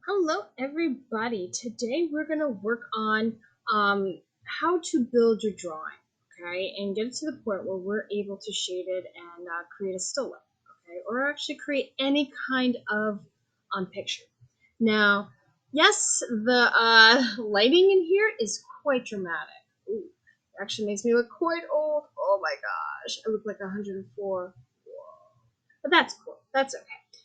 Hello, everybody. Today we're going to work on how to build your drawing, okay, and get it to the point where we're able to shade it and create a still life, okay, or actually create any kind of picture. Now, yes, the lighting in here is quite dramatic. Ooh, it actually makes me look quite old. Oh my gosh, I look like 104. Whoa. But that's cool. That's okay.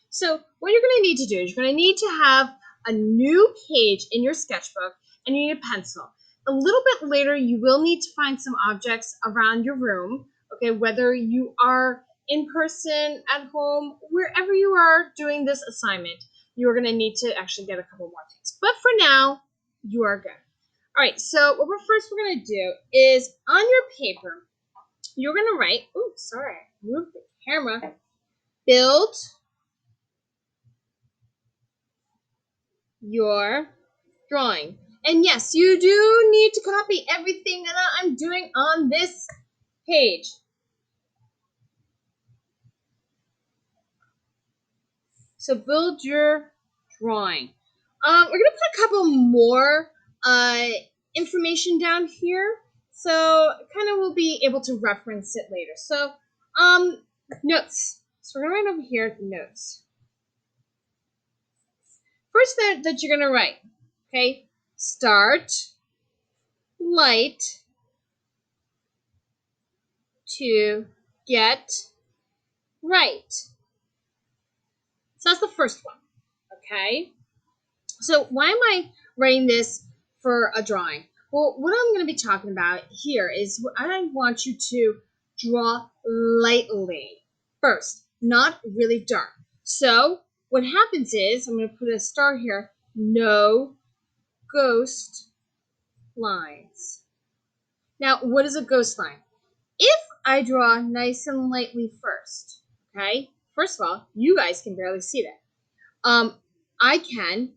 So what you're going to need to do is you're going to need to have a new page in your sketchbook and you need a pencil. A little bit later, you will need to find some objects around your room, okay, whether you are in person, at home, wherever you are doing this assignment, you're going to need to actually get a couple more things. But for now, you are good. All right, so what we're going to do is on your paper, you're going to write, oh, sorry, move the camera, build your drawing. And yes, you do need to copy everything that I'm doing on this page. So build your drawing. We're going to put a couple more information down here. So kind of we'll be able to reference it later. So notes. So we're going to write over here, notes. First that you're going to write, okay, start, light, to get right. So that's the first one, okay? So why am I writing this for a drawing? Well, what I'm going to be talking about here is I want you to draw lightly first, not really dark. So what happens is, I'm going to put a star here, no ghost lines. Now, what is a ghost line? If I draw nice and lightly first, okay? First of all, you guys can barely see that. I can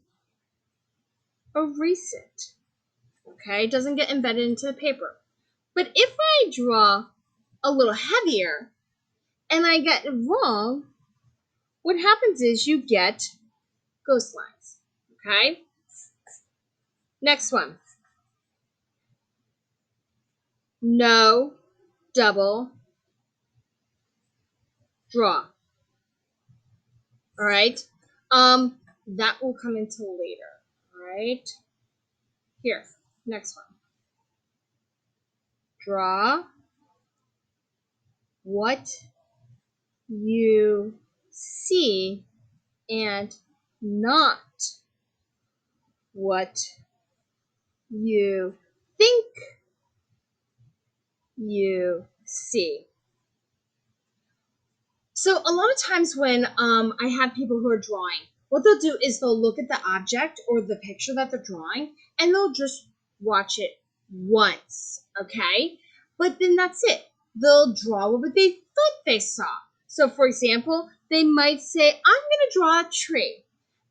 erase it, okay? It doesn't get embedded into the paper. But if I draw a little heavier and I get it wrong, what happens is you get ghost lines, okay? Next one. No double draw. All right? That will come into later, all right? Here, next one. Draw what you see and not what you think you see. So a lot of times when I have people who are drawing, what they'll do is they'll look at the object or the picture that they're drawing and they'll just watch it once, okay? But then that's it. They'll draw what they thought they saw. So for example, they might say, I'm going to draw a tree.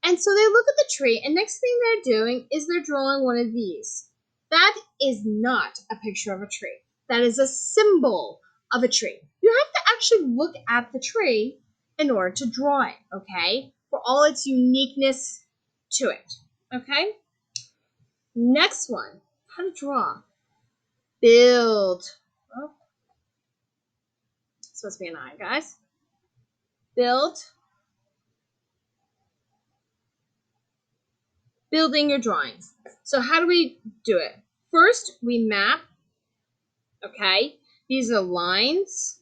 And so they look at the tree and next thing they're doing is they're drawing one of these. That is not a picture of a tree. That is a symbol of a tree. You have to actually look at the tree in order to draw it, okay? For all its uniqueness to it, okay? Next one, how to draw. Build. Oh, it's supposed to be an eye, guys. Build. Building your drawings. So how do we do it? First, we map, okay? These are lines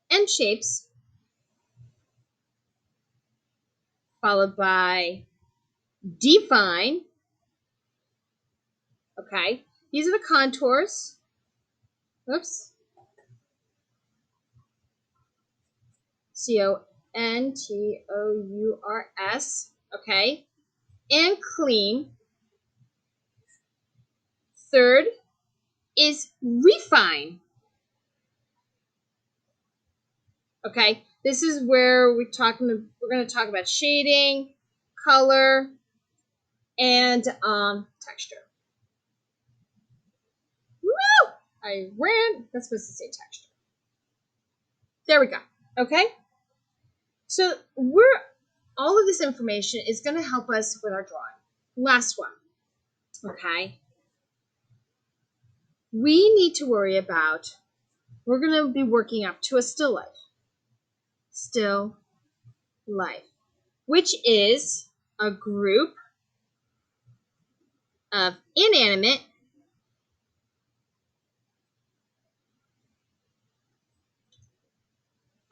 and shapes, followed by define, okay? These are the contours. Oops. Contours, okay? And clean. Third is refine. Okay, this is where we're going to talk about shading, color, and texture. Woo! I ran. That's supposed to say texture. There we go. Okay. So we're all of this information is going to help us with our drawing. Last one, okay? We need to worry about, we're going to be working up to a still life. Still life, which is a group of inanimate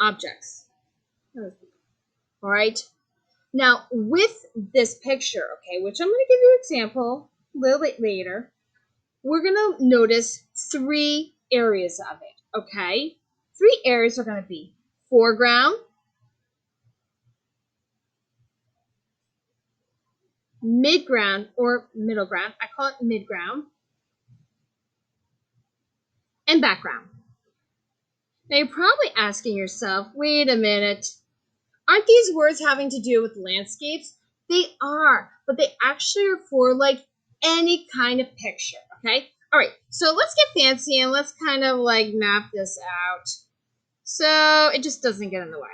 objects. All right. Now, with this picture, okay, which I'm going to give you an example a little bit later, we're going to notice 3 areas of it, okay? 3 areas are going to be foreground, midground or middle ground, I call it midground, and background. Now, you're probably asking yourself, wait a minute, aren't these words having to do with landscapes? They are, but they actually are for like any kind of picture, okay? All right, so let's get fancy and let's kind of like map this out so it just doesn't get in the way.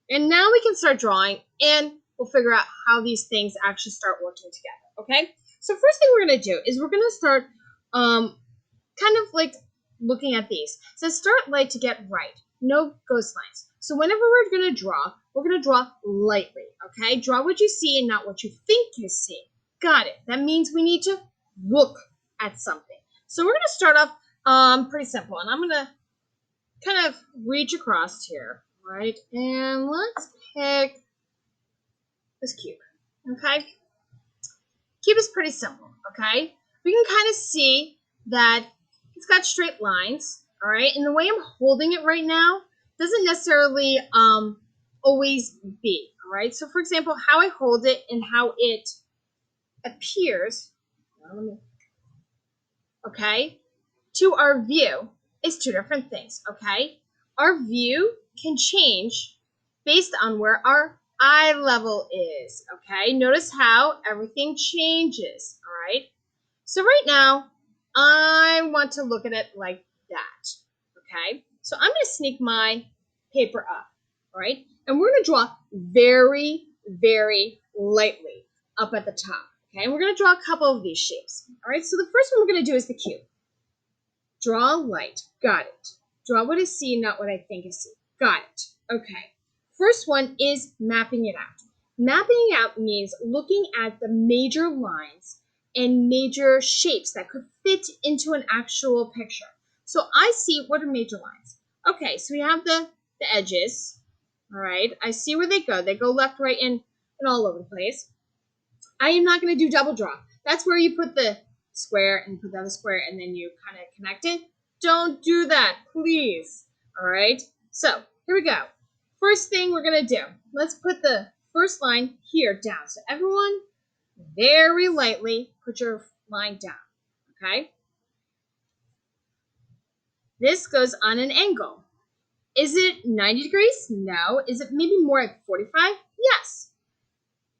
And now we can start drawing and we'll figure out how these things actually start working together, okay? So first thing we're going to do is we're going to start kind of like looking at these. So start light to get right, no ghost lines. So whenever we're going to draw lightly, okay? Draw what you see and not what you think you see. Got it. That means we need to look at something. So we're going to start off pretty simple. And I'm going to kind of reach across here, right? And let's pick this cube, okay? Cube is pretty simple, okay? We can kind of see that it's got straight lines, all right? And the way I'm holding it right now doesn't necessarily always be, all right? So for example, how I hold it and how it appears, okay, to our view is 2 different things, okay? Our view can change based on where our eye level is, okay? Notice how everything changes, all right? So right now, I want to look at it like that, okay? So I'm going to sneak my paper up, all right? And we're going to draw very, very lightly up at the top, okay? And we're going to draw a couple of these shapes, all right? So the first one we're going to do is the cube. Draw light. Got it. Draw what I see, not what I think I see. Got it. Okay. First one is mapping it out. Mapping it out means looking at the major lines and major shapes that could fit into an actual picture. So I see, what are major lines? Okay, so we have the edges. All right. I see where they go. They go left, right, and all over the place. I am not going to do double draw. That's where you put the square and put the other square and then you kind of connect it. Don't do that, please. All right, so here we go. First thing we're going to do, let's put the first line here down. So everyone, very lightly put your line down, okay? This goes on an angle. Is it 90 degrees? No. Is it maybe more like 45? Yes.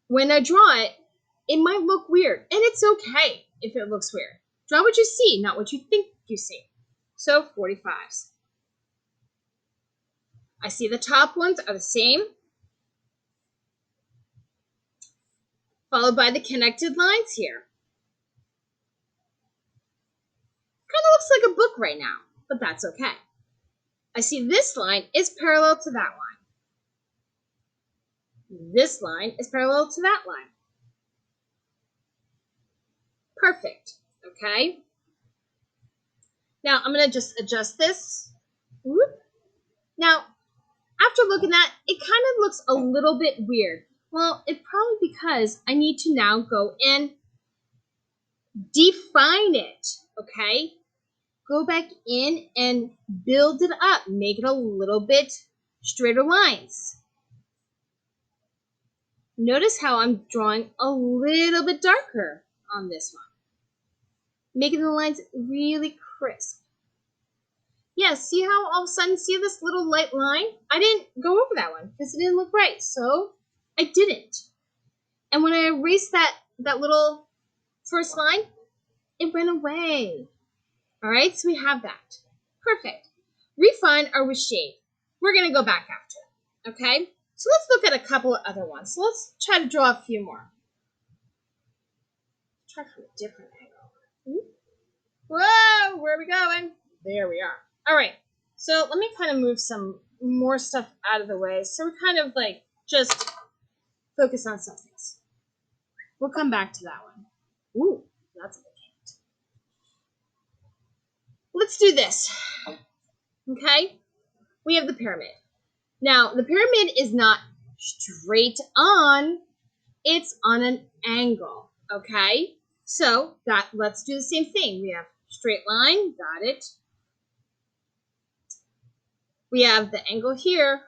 When I draw it, it might look weird, and it's okay if it looks weird. Draw what you see, not what you think you see. So 45s. I see the top ones are the same, followed by the connected lines here. Kind of looks like a book right now, but that's okay. I see this line is parallel to that line. This line is parallel to that line. Perfect, okay? Now I'm going to just adjust this. Whoop. Now, after looking at it, it kind of looks a little bit weird. Well, it's probably because I need to now go and define it, okay? Go back in and build it up. Make it a little bit straighter lines. Notice how I'm drawing a little bit darker on this one. Making the lines really crisp. Yeah, see how all of a sudden, see this little light line? I didn't go over that one because it didn't look right, so I didn't. And when I erased that little first line, it went away. All right, so we have that. Perfect. Refine or with shade. We're going to go back after, okay? So let's look at a couple of other ones. So let's try to draw a few more. Try from a different angle. Whoa, where are we going? There we are. All right, so let me kind of move some more stuff out of the way. So we're kind of like just focus on some things. We'll come back to that one. Ooh, that's a big hint. Let's do this. Okay, we have the pyramid. Now, the pyramid is not straight on, it's on an angle, okay? So let's do the same thing. We have straight line, got it. We have the angle here,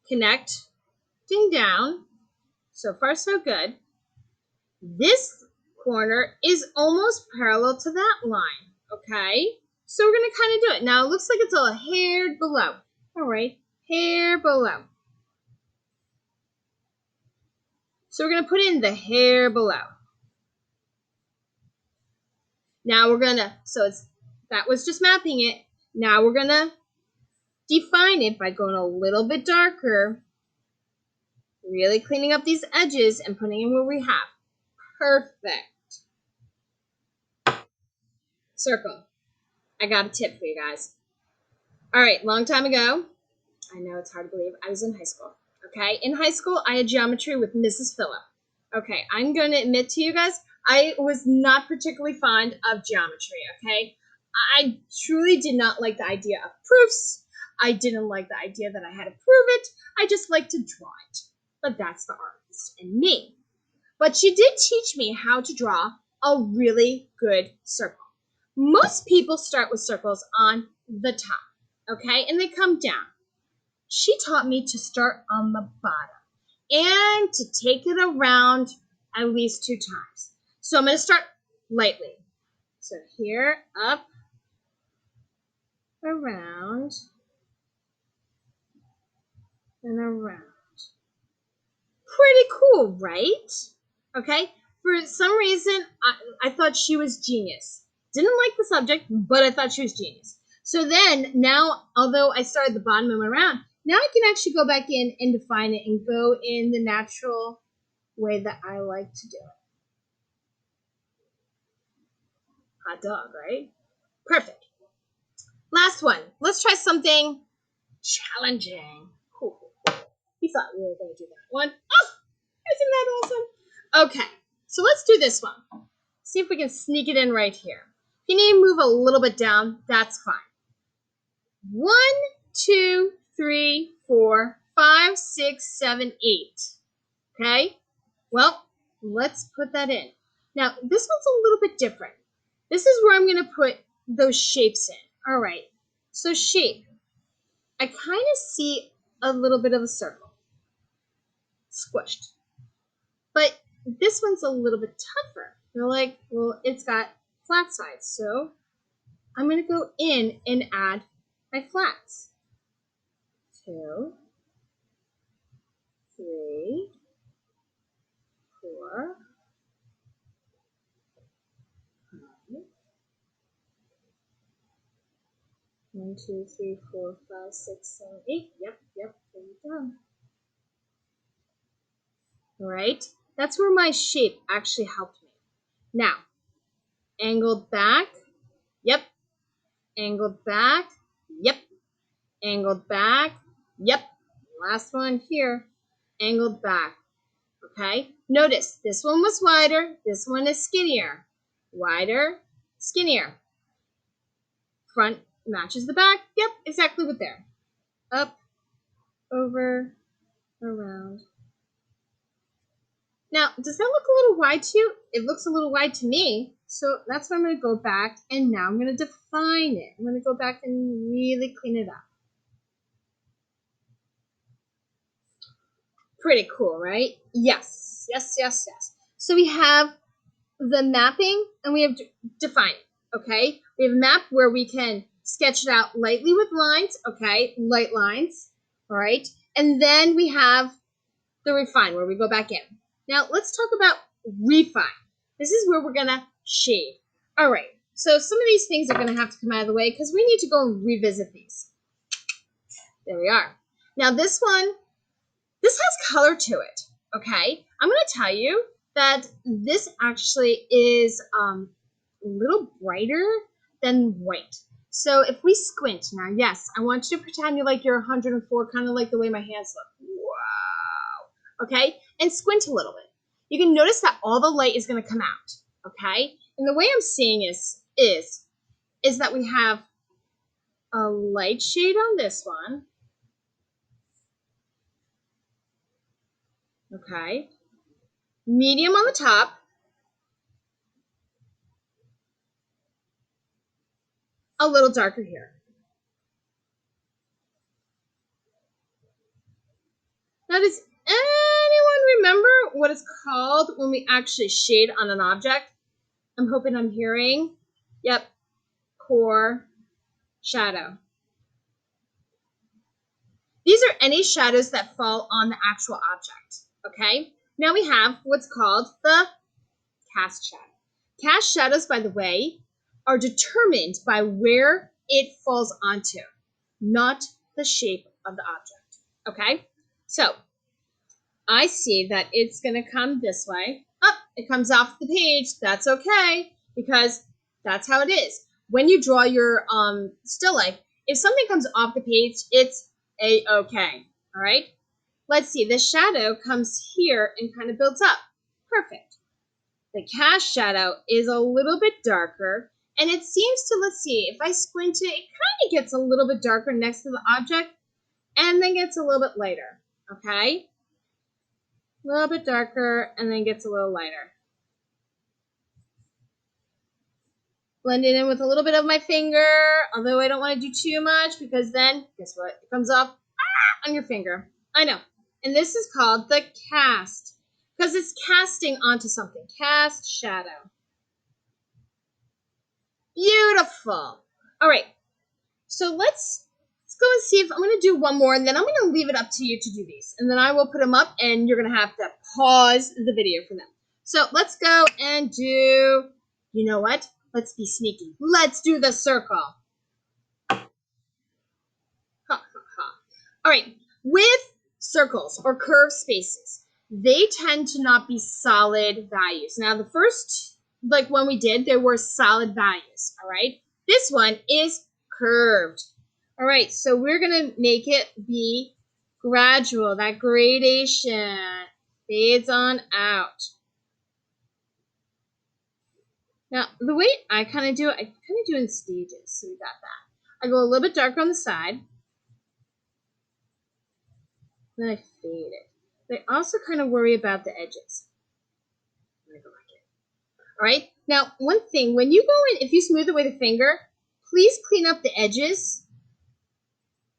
connecting down. So far, so good. This corner is almost parallel to that line, okay? So we're gonna kind of do it. Now it looks like it's a hair below. All right, hair below. So we're gonna put in the hair below. Now we're gonna, that was just mapping it. Now we're gonna define it by going a little bit darker, really cleaning up these edges and putting in where we have. Perfect. Circle. I got a tip for you guys. All right, long time ago, I know it's hard to believe, I was in high school. Okay, in high school, I had geometry with Mrs. Phillip. Okay, I'm going to admit to you guys, I was not particularly fond of geometry, okay? I truly did not like the idea of proofs. I didn't like the idea that I had to prove it. I just like to draw it. But that's the artist in me. But she did teach me how to draw a really good circle. Most people start with circles on the top, okay? And they come down. She taught me to start on the bottom and to take it around at least 2 times. So I'm going to start lightly. So here, up, around, and around. Pretty cool, right? Okay, for some reason, I thought she was genius. Didn't like the subject, but I thought she was genius. So then, now, although I started the bottom and went around, now I can actually go back in and define it and go in the natural way that I like to do it. Hot dog, right? Perfect. Last one. Let's try something challenging. We thought we were going to do that one. Oh, isn't that awesome? Okay, so let's do this one. See if we can sneak it in right here. If you need to move a little bit down, that's fine. 1, 2, 3, 4, 5, 6, 7, 8. Okay? Well, let's put that in. Now, this one's a little bit different. This is where I'm going to put those shapes in. All right. So shape. I kind of see a little bit of a circle. Squished. But this one's a little bit tougher. You're like, well, it's got flat sides. So I'm going to go in and add my flats. 2, 3, 4, 5. 1, 2, 3, 4, 5, 6, 7, 8. Yep, there you go. All right, that's where my shape actually helped me. Now, angled back. Yep. Angled back. Yep. Angled back. Yep. Last one here. Angled back. Okay. Notice this one was wider. This one is skinnier. Wider, skinnier. Front matches the back. Yep, exactly what there. Up, over, around. Now, does that look a little wide to you? It looks a little wide to me. So that's why I'm going to go back, and now I'm going to define it. I'm going to go back and really clean it up. Pretty cool, right? Yes, yes, yes, yes. So we have the mapping, and we have defining, okay? We have a map where we can sketch it out lightly with lines, okay? Light lines, all right? And then we have the refine, where we go back in. Now, let's talk about refine. This is where we're going to shade. All right, so some of these things are going to have to come out of the way because we need to go and revisit these. There we are. Now this one, this has color to it, okay? I'm going to tell you that this actually is a little brighter than white. So if we squint now, yes, I want you to pretend you're 104, kind of like the way my hands look. Wow. Okay? And squint a little bit. You can notice that all the light is going to come out, okay? And the way I'm seeing is that we have a light shade on this one, okay? Medium on the top, a little darker here. Now, does anyone remember what it's called when we actually shade on an object? I'm hoping I'm hearing. Yep, core shadow. These are any shadows that fall on the actual object, okay? Now we have what's called the cast shadow. Cast shadows, by the way, are determined by where it falls onto, not the shape of the object, okay? So I see that it's going to come this way. Oh, it comes off the page. That's okay, because that's how it is. When you draw your still life, if something comes off the page, it's a-okay, all right? Let's see. The shadow comes here and kind of builds up. Perfect. The cast shadow is a little bit darker, and it seems to, let's see, if I squint it, it kind of gets a little bit darker next to the object, and then gets a little bit lighter, okay? A little bit darker, and then gets a little lighter. Blend it in with a little bit of my finger, although I don't want to do too much, because then, guess what? It comes off on your finger. I know. And this is called the cast, because it's casting onto something. Cast shadow. Beautiful. All right. So let's go and see if I'm going to do one more, and then I'm going to leave it up to you to do these. And then I will put them up, and you're going to have to pause the video for them. So let's go and do, you know what? Let's be sneaky. Let's do the circle. Ha, ha, ha. All right. With circles or curved spaces, they tend to not be solid values. Now, the first, like one we did, there were solid values. All right. This one is curved. All right, so we're going to make it be gradual. That gradation fades on out. Now, the way I kind of do it, I kind of do it in stages. So we got that. I go a little bit darker on the side. Then I fade it. But I also kind of worry about the edges. I go like it. All right, now one thing, when you go in, if you smooth it with a finger, please clean up the edges,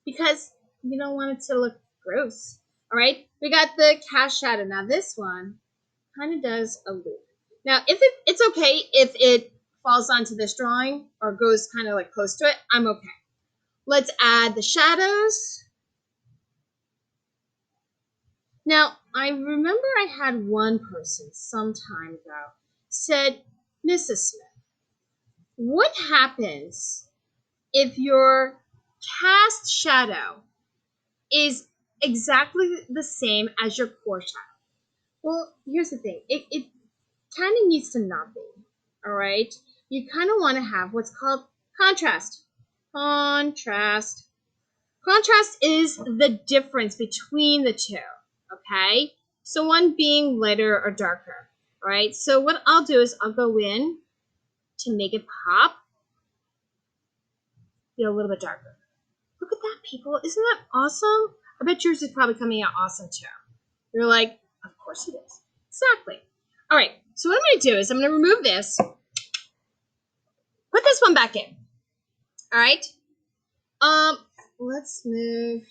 because you don't want it to look gross. All right, we got the cast shadow. Now this one kind of does a loop. Now, if it's okay if it falls onto this drawing or goes kind of like close to it, I'm okay. Let's add the shadows. Now, I remember I had one person some time ago said, Mrs. Smith, what happens if your cast shadow is exactly the same as your core shadow? Well, here's the thing. It kind of needs to not be, all right? You kind of want to have what's called contrast. Contrast. Contrast is the difference between the two, okay? So one being lighter or darker, all right? So what I'll do is I'll go in to make it pop, be a little bit darker. Look at that, people. Isn't that awesome? I bet yours is probably coming out awesome too. You're like, of course it is. Exactly. All right, so what I'm going to do is I'm going to remove this, put this one back in. All right. Let's move.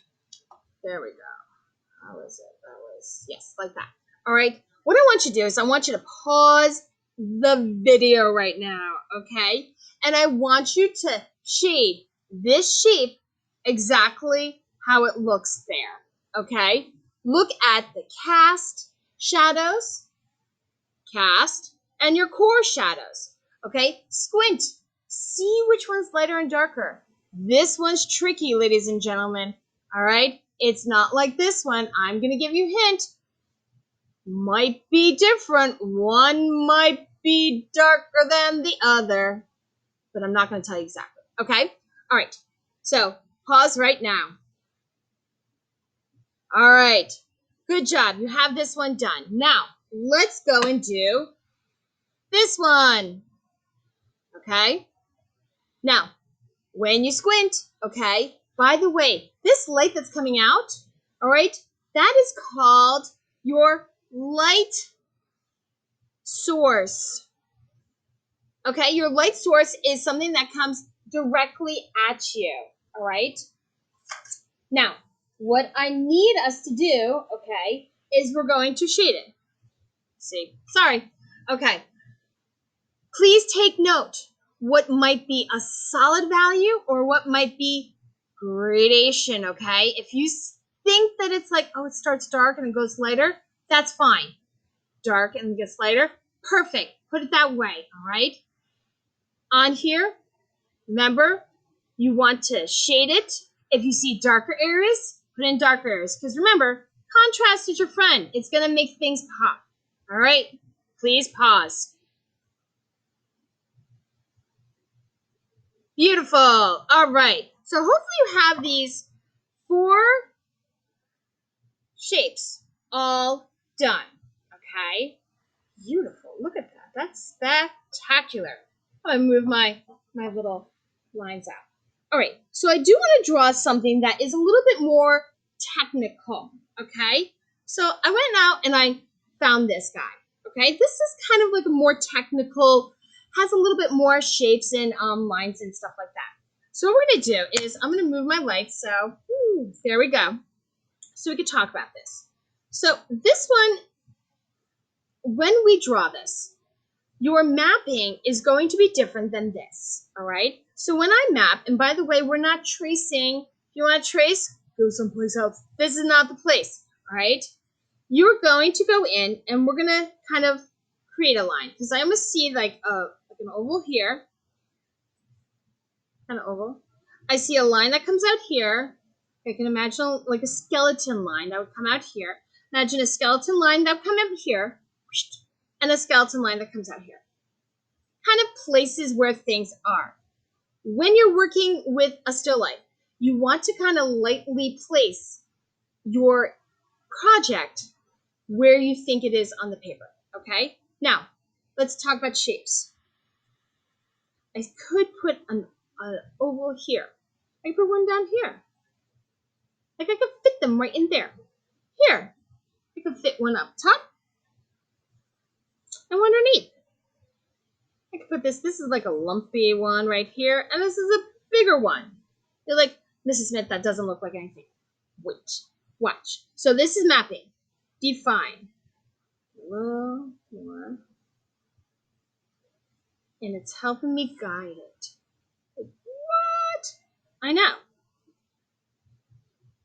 There we go. How is it? That was, yes, like that. All right. What I want you to do is I want you to pause the video right now, okay? And I want you to shade this shape exactly how it looks there, okay? Look at the cast shadows, cast, and your core shadows, okay? Squint. See which one's lighter and darker. This one's tricky, ladies and gentlemen, all right? It's not like this one. I'm going to give you a hint. Might be different. One might be darker than the other, but I'm not going to tell you exactly. Okay? All right. So pause right now. All right. Good job. You have this one done. Now, let's go and do this one. Okay? Now, when you squint, okay? By the way, this light that's coming out, all right, that is called your light source. Okay, your light source is something that comes directly at you, all right? Now, what I need us to do, okay, is we're going to shade it. See, sorry. Okay, please take note what might be a solid value or what might be gradation, okay? If you think that it's like, oh, it starts dark and it goes lighter, that's fine. Dark and gets lighter, perfect. Put it that way, all right? On here, remember, you want to shade it. If you see darker areas, put in darker areas. Because remember, contrast is your friend. It's going to make things pop. All right? Please pause. Beautiful. All right. So hopefully you have these 4 shapes all done. Okay? Beautiful. Look at that. That's spectacular. I'm going to move my little lines out. All right. So I do want to draw something that is a little bit more technical. Okay? So I went out and I found this guy. Okay? This is kind of like a more technical, has a little bit more shapes and lines and stuff like that. So what we're going to do is I'm going to move my lights. So there we go. So we could talk about this. So this one, when we draw this, your mapping is going to be different than this, all right? So when I map, and by the way, we're not tracing. If you want to trace, go someplace else. This is not the place, all right? You're going to go in, and we're going to kind of create a line, because I almost see like an oval here, kind of oval. I see a line that comes out here. I can imagine like a skeleton line that would come out here. Imagine a skeleton line that would come out here, and a skeleton line that comes out here. Kind of places where things are. When you're working with a still life, you want to kind of lightly place your project where you think it is on the paper, okay? Now, let's talk about shapes. I could put an oval here. I could put one down here. Like I could fit them right in there. Here, I could fit one up top and one underneath. I could put this is like a lumpy one right here, and this is a bigger one. You're like, Mrs. Smith, that doesn't look like anything. Wait, watch. So this is mapping. Define. A little more. And it's helping me guide it. Like, what? I know.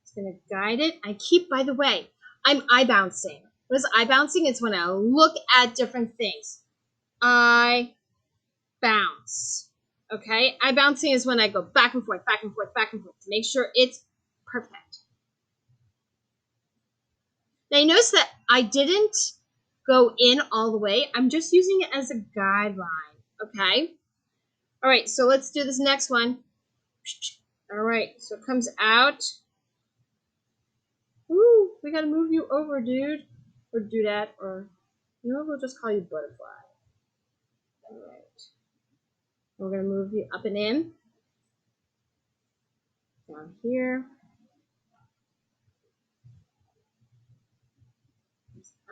It's going to guide it. I keep, by the way, I'm eye bouncing. What is eye bouncing? It's when I look at different things. I bounce. Okay? Eye bouncing is when I go back and forth, back and forth, back and forth to make sure it's perfect. Now you notice that I didn't go in all the way. I'm just using it as a guideline. Okay? All right, so let's do this next one. All right, so it comes out. Ooh, we gotta move you over, dude. Or do that, or you know, we'll just call you Butterfly. All right. We're gonna move you up and in. Down here.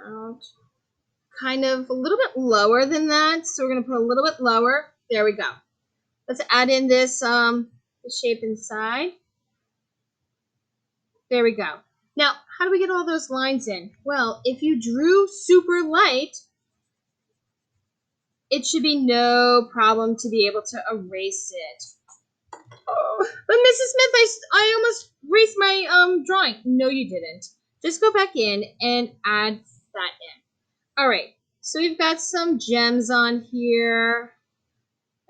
Out. Kind of a little bit lower than that, so we're gonna put a little bit lower. There we go. Let's add in this the shape inside. There we go. Now, how do we get all those lines in? Well, if you drew super light, it should be no problem to be able to erase it. Oh, but Mrs. Smith, I almost erased my drawing. No, you didn't. Just go back in and add that in. All right, so we've got some gems on here.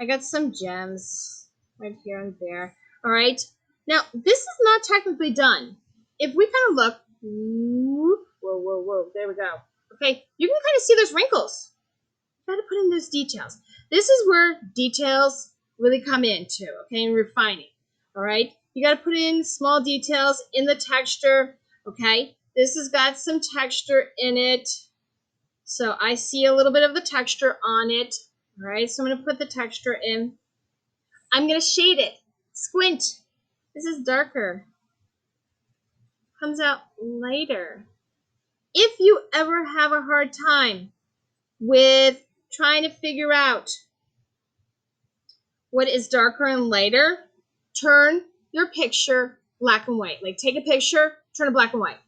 I got some gems right here and there. All right, now this is not technically done. if we kind of look, whoa, there we go. Okay, you can kind of see those wrinkles. You got to put in those details. This is where details really come into, okay, and refining. All right, you got to put in small details in the texture. Okay, this has got some texture in it, so I see a little bit of the texture on it. All right, so I'm going to put the texture in. I'm going to shade it. Squint. This is darker. Comes out lighter. If you ever have a hard time with trying to figure out what is darker and lighter, turn your picture black and white. Like, take a picture, turn it black and white.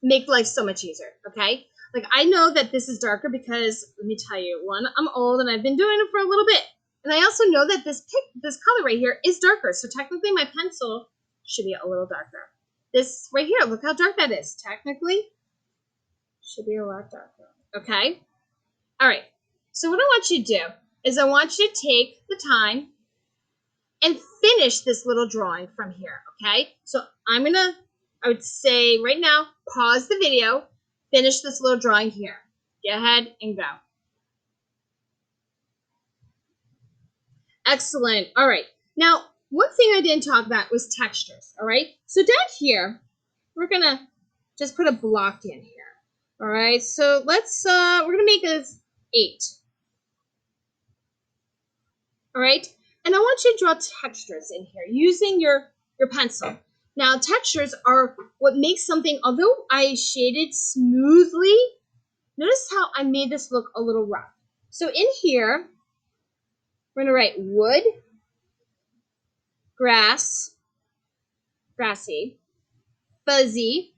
Make life so much easier, okay? Like, I know that this is darker because, let me tell you, one, I'm old and I've been doing it for a little bit. And I also know that this color right here is darker. So technically my pencil should be a little darker. This right here, look how dark that is. Technically, should be a lot darker, okay? All right, so what I want you to do is I want you to take the time and finish this little drawing from here, okay? So I would say right now, pause the video, finish this little drawing here. Go ahead and go. Excellent. All right. Now, one thing I didn't talk about was textures, all right? So down here, we're going to just put a block in here, all right? So let's, we're going to make this 8, all right? And I want you to draw textures in here using your pencil. Now, textures are what makes something, although I shaded smoothly, notice how I made this look a little rough. So in here, we're going to write wood, grass, grassy, fuzzy,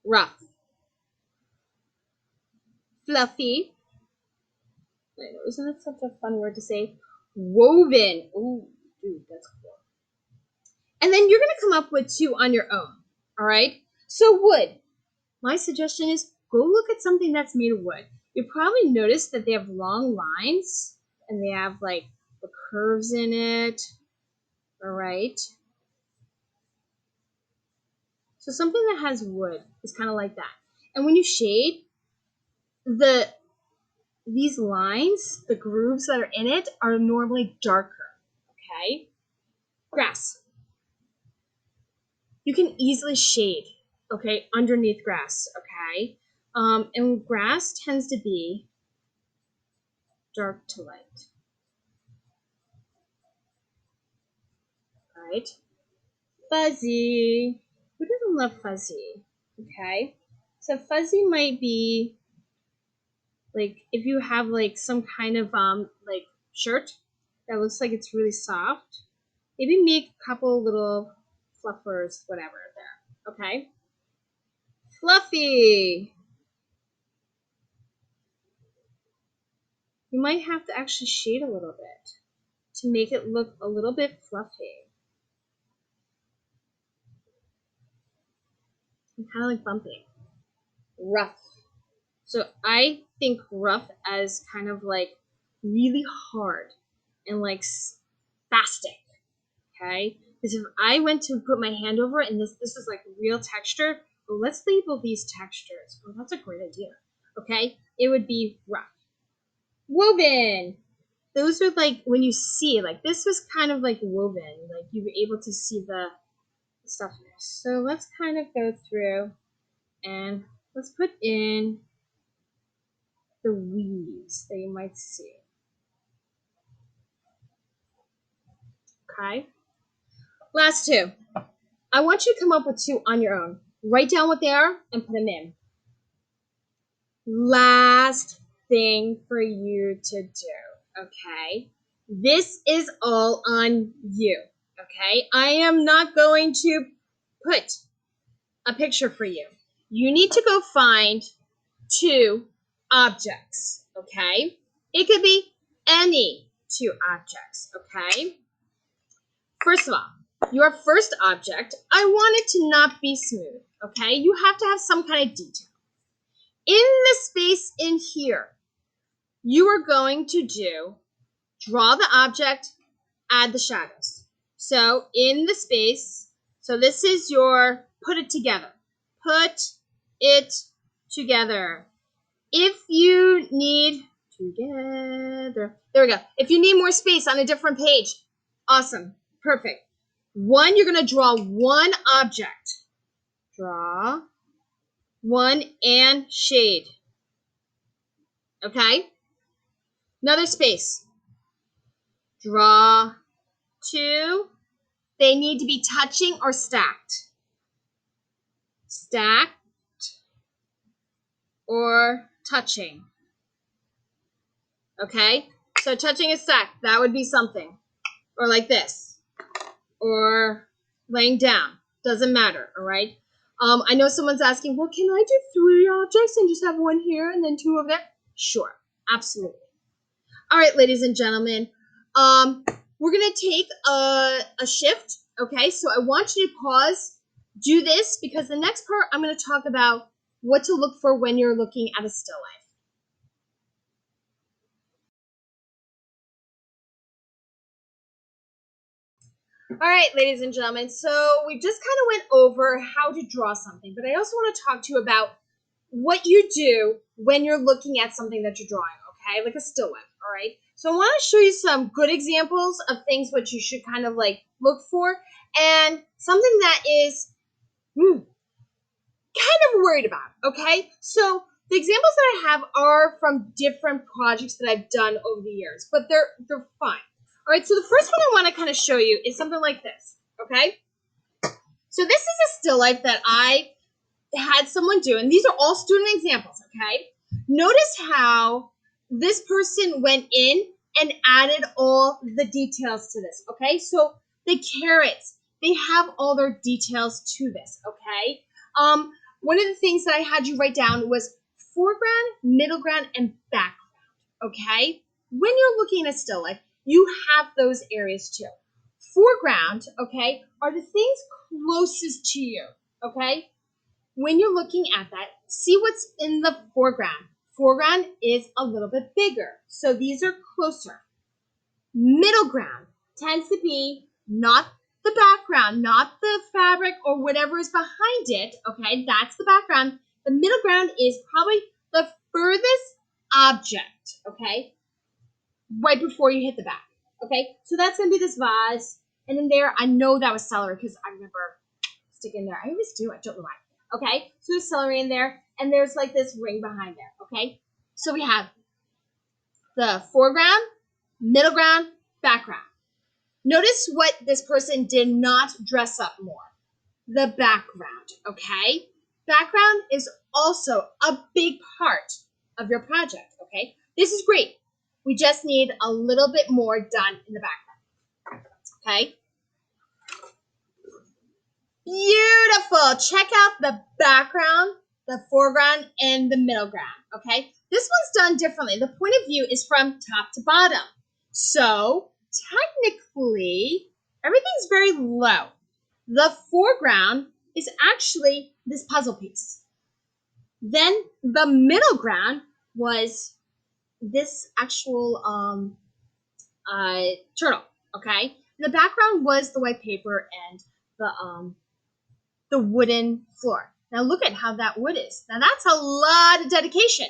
rough, fluffy. I know, isn't that such a fun word to say? Woven. Ooh, dude, that's cool. And then you're going to come up with 2 on your own, all right? So wood. My suggestion is go look at something that's made of wood. You probably noticed that they have long lines and they have like the curves in it, all right? So something that has wood is kind of like that. And when you shade, these lines, the grooves that are in it, are normally darker, okay? Grass. You can easily shade, okay, underneath grass, okay? And grass tends to be dark to light, right? Fuzzy. Who doesn't love fuzzy, okay? So fuzzy might be like if you have like some kind of like shirt that looks like it's really soft, maybe make a couple little fluffers, whatever there, okay? Fluffy. You might have to actually shade a little bit to make it look a little bit fluffy. And kind of like bumpy. Rough. So I think rough as kind of like really hard and like spastic, okay? Because if I went to put my hand over it and this is like real texture, well, let's label these textures. Oh, that's a great idea, okay? It would be rough. Woven. Those are like when you see, like this was kind of like woven, like you were able to see the stuff in there. So let's kind of go through and let's put in the weaves that you might see. Okay. Last 2. I want you to come up with 2 on your own. Write down what they are and put them in. Last thing for you to do, okay? This is all on you, okay? I am not going to put a picture for you. You need to go find 2 objects, okay? It could be any 2 objects, okay? First of all, your first object, I want it to not be smooth, okay? You have to have some kind of detail. In the space in here, you are going to draw the object, add the shadows. So in the space, So this is your put it together. Put it together. If you need together, there we go. If you need more space on a different page, awesome, perfect. One, you're gonna draw one object. Draw one and shade. Okay? Another space. Draw two. They need to be touching or stacked. Stacked or touching. Okay? So touching is stacked. That would be something. Or like this. Or laying down. Doesn't matter, all right? I know someone's asking, well, can I do 3 objects and just have one here and then 2 over there? Sure, absolutely. All right, ladies and gentlemen, we're gonna take a shift, okay? So I want you to pause, do this, because the next part I'm gonna talk about what to look for when you're looking at a still life. All right, ladies and gentlemen, so we just kind of went over how to draw something, but I also want to talk to you about what you do when you're looking at something that you're drawing, okay? Like a still life, all right? So I want to show you some good examples of things which you should kind of like look for, and something that is kind of worried about, okay? So the examples that I have are from different projects that I've done over the years, but they're fine. All right, so the first one I want to kind of show you is something like this, okay? So this is a still life that I had someone do, and these are all student examples, okay? Notice how this person went in and added all the details to this, okay? So the carrots, they have all their details to this, okay? One of the things that I had you write down was foreground, middle ground, and background, okay? When you're looking at a still life, you have those areas too. Foreground, okay, are the things closest to you, okay? When you're looking at that, see what's in the foreground. Foreground is a little bit bigger, so these are closer. Middle ground tends to be not the background, not the fabric or whatever is behind it, okay? That's the background. The middle ground is probably the furthest object, okay? Right before you hit the back, okay? So that's gonna be this vase, and in there, I know that was celery because I remember sticking there. I always do, I don't know why. Okay, so there's celery in there, and there's like this ring behind there, okay? So we have the foreground, middle ground, background. Notice what this person did not dress up more. The background, okay? Background is also a big part of your project, okay? This is great. We just need a little bit more done in the background, okay? Beautiful. Check out the background, the foreground, and the middle ground, okay? This one's done differently. The point of view is from top to bottom. So, technically, everything's very low. The foreground is actually this puzzle piece. Then the middle ground was this actual turtle, okay? The background was the white paper and the wooden floor. Now look at how that wood is. Now that's a lot of dedication,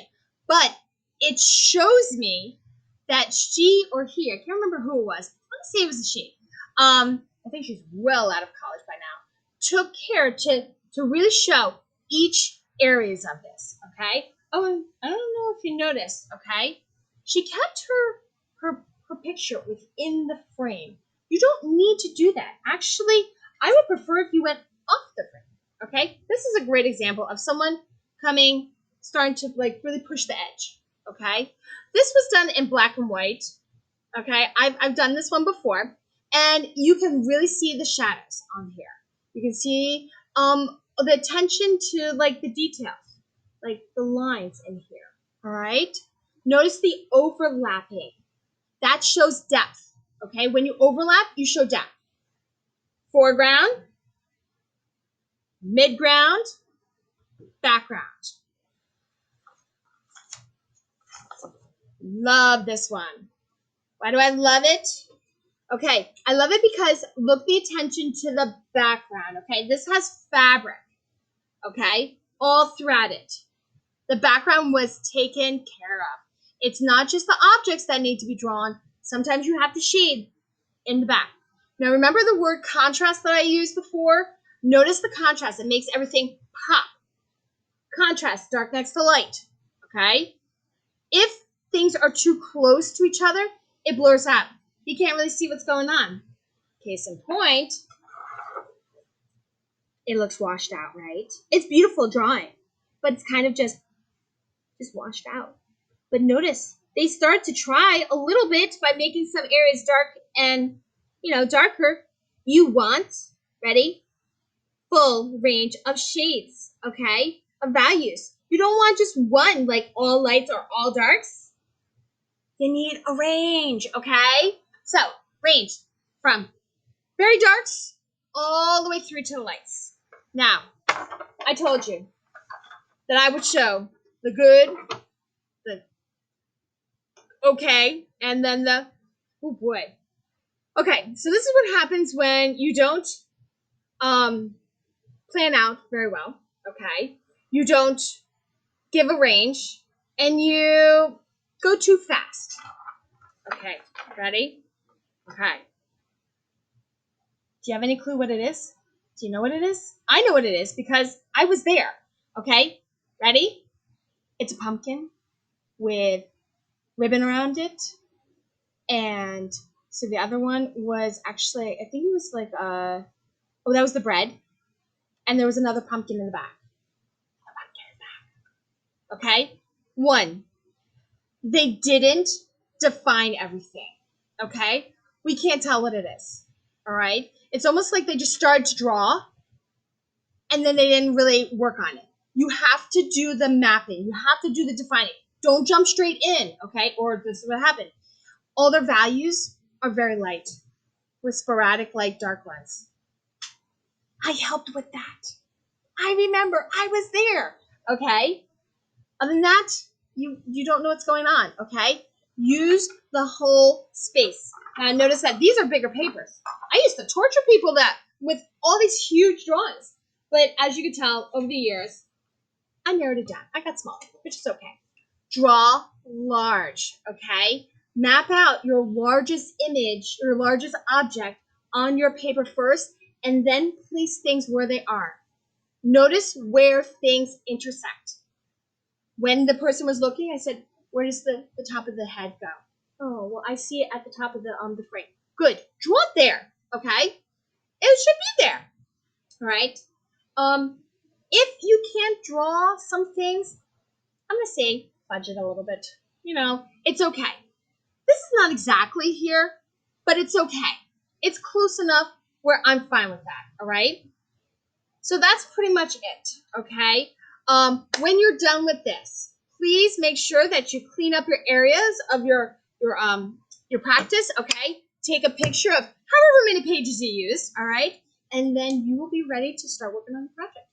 but it shows me that she or he, I can't remember who it was. Let's say it was a she. I think she's well out of college by now. Took care to really show each areas of this. Okay. Oh, and I don't know if you noticed. Okay, she kept her picture within the frame. You don't need to do that. Actually, I would prefer if you went off the frame. Okay, this is a great example of someone starting to like really push the edge. Okay, this was done in black and white. Okay, I've done this one before, and you can really see the shadows on here. You can see the attention to like the details, like the lines in here. All right, notice the overlapping. That shows depth. Okay, when you overlap, you show depth. Foreground, midground, background. Love this one. Why do I love it? Okay, I love it because look the attention to the background, okay? This has fabric, okay? All throughout it. The background was taken care of. It's not just the objects that need to be drawn. Sometimes you have to shade in the back. Now remember the word contrast that I used before? Notice the contrast. It makes everything pop. Contrast, dark next to light, okay? If things are too close to each other, it blurs out. You can't really see what's going on. Case in point, it looks washed out, right? It's beautiful drawing, but it's kind of just washed out. But notice, they start to try a little bit by making some areas dark and, darker. You want, ready? Full range of shades, okay? Of values. You don't want just one, like all lights or all darks. You need a range, okay? So, range from very darks all the way through to the lights. Now, I told you that I would show the good, the okay, and then the, oh boy. Okay, so this is what happens when you don't plan out very well, okay? You don't give a range, and you go too fast. Okay, ready? Okay. Do you have any clue what it is? Do you know what it is? I know what it is because I was there. Okay, ready? It's a pumpkin with ribbon around it. And so the other one was actually, I think it was like that was the bread. And there was another pumpkin in the back. Okay? One, they didn't define everything. Okay? We can't tell what it is. All right? It's almost like they just started to draw and then they didn't really work on it. You have to do the mapping. You have to do the defining. Don't jump straight in, okay? Or this is what happened. All their values are very light with sporadic light dark ones. I helped with that. I remember I was there, okay? Other than that, you don't know what's going on, okay? Use the whole space. Now notice that these are bigger papers. I used to torture people with all these huge drawings. But as you can tell, over the years, I narrowed it down. I got smaller, which is okay. Draw large, okay? Map out your largest image, your largest object on your paper first, and then place things where they are. Notice where things intersect. When the person was looking, I said, where does the top of the head go? Oh, well, I see it at the top of the frame. Good. Draw it there, okay? It should be there, all right? If you can't draw some things, I'm going to say budget a little bit. It's okay. This is not exactly here, but it's okay. It's close enough where I'm fine with that, all right? So that's pretty much it, okay? When you're done with this, please make sure that you clean up your areas of your practice, okay? Take a picture of however many pages you used, all right? And then you will be ready to start working on the project.